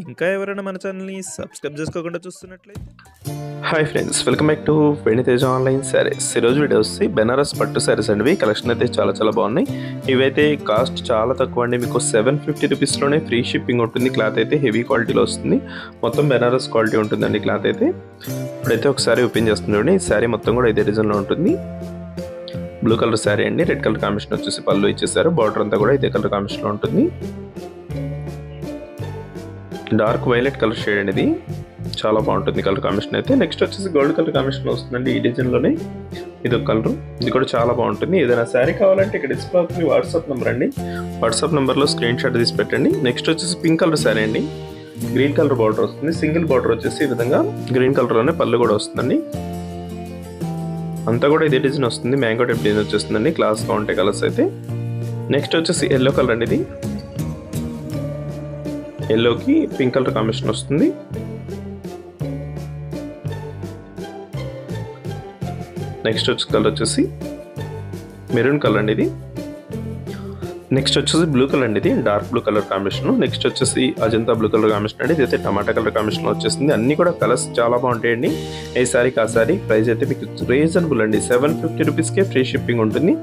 ఇంకా ఎవరైనా మన ఛానల్‌ని సబ్స్క్రైబ్ చేసుకోకుండా చూస్తున్నట్లయితే hi friends, welcome back to Veniteja online saris. ఈరోజు వీడియో వచ్చి బెనారస్ పట్టు శారీస్ అండి. కలెక్షన్ అయితే చాలా బాగున్నాయి. ఇవైతే కాస్ట్ చాలా తక్కువ అండి. మీకు 750 రూపీస్లోనే ఫ్రీ షిప్పింగ్ ఉంటుంది. క్లాత్ అయితే హెవీ క్వాలిటీలో వస్తుంది. మొత్తం బెనారస్ క్వాలిటీ ఉంటుందండి క్లాత్ అయితే. ఇప్పుడైతే ఒకసారి ఓపెన్ చేస్తుంది. ఈ శారీ మొత్తం కూడా ఇదే డిజైన్లో ఉంటుంది. బ్లూ కలర్ శారీ అండి. రెడ్ కలర్ కాంబినేషన్ వచ్చేసి పళ్ళు ఇచ్చేసారు. బార్డర్ అంతా కూడా ఇదే కలర్ కాంబినేషన్లో ఉంటుంది. డార్క్ వైలెట్ కలర్ షేడ్ అనేది చాలా బాగుంటుంది కలర్ కాంబినేషన్ అయితే. నెక్స్ట్ వచ్చేసి గోల్డ్ కలర్ కాంబినేషన్ వస్తుందండి ఈ డిజైన్లోనే. ఇది ఒక కలర్, ఇది కూడా చాలా బాగుంటుంది. ఏదైనా శారీ కావాలంటే ఇక్కడ డిస్ప్లే అవుతుంది వాట్సాప్ నెంబర్ అండి. వాట్సాప్ నెంబర్లో స్క్రీన్ షాట్ తీసి పెట్టండి. నెక్స్ట్ వచ్చేసి పింక్ కలర్ శారీ అండి. గ్రీన్ కలర్ బార్డర్ వస్తుంది. సింగిల్ బార్డర్ వచ్చేసి ఈ విధంగా గ్రీన్ కలర్లోనే పళ్ళు కూడా వస్తుందండి. అంతా కూడా ఇదే డిజైన్ వస్తుంది. మ్యాంగో టైప్ డిజైన్ వచ్చేస్తుందండి. క్లాస్గా ఉంటాయి కలర్స్ అయితే. నెక్స్ట్ వచ్చేసి ఎల్లో కలర్ అండి. ఇది ఎల్లోకి పింక్ కలర్ కాంబినేషన్ వస్తుంది. నెక్స్ట్ వచ్చే కలర్ వచ్చేసి మెరూన్ కలర్ అండి. ఇది నెక్స్ట్ వచ్చేసి బ్లూ కలర్ అండి. ఇది dark blue colour combination. Next వచ్చేసి అజంతా బ్లూ కలర్ కాంబినేషన్ అండి. ఇదైతే టమాటా కలర్ కాంబినేషన్ వచ్చేసింది. అన్ని కూడా కలర్స్ చాలా బాగుంటాయండి. ఏ సారీకి ఆ సారీ ప్రైస్ అయితే మీకు రీజనబుల్ అండి. 750 రూపీస్కే ఫ్రీ షిప్పింగ్ ఉంటుంది.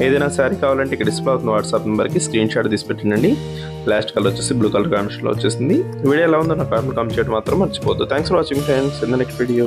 ఏదైనా సారీ కావాలంటే ఇక్కడ డిస్ప్లే అవుతున్న వాట్సాప్ నెంబర్కి స్క్రీన్ షాట్ తీసి పెట్టండి. లాస్ట్ కలర్ వచ్చేసి బ్లూ కలర్ కాంబినేషన్లో వచ్చేసింది. వీడియో ఎలా ఉందో నా కామెంట్ చేయడం మాత్రం మర్చిపోద్దు. Thanks for watching friends. In the next video.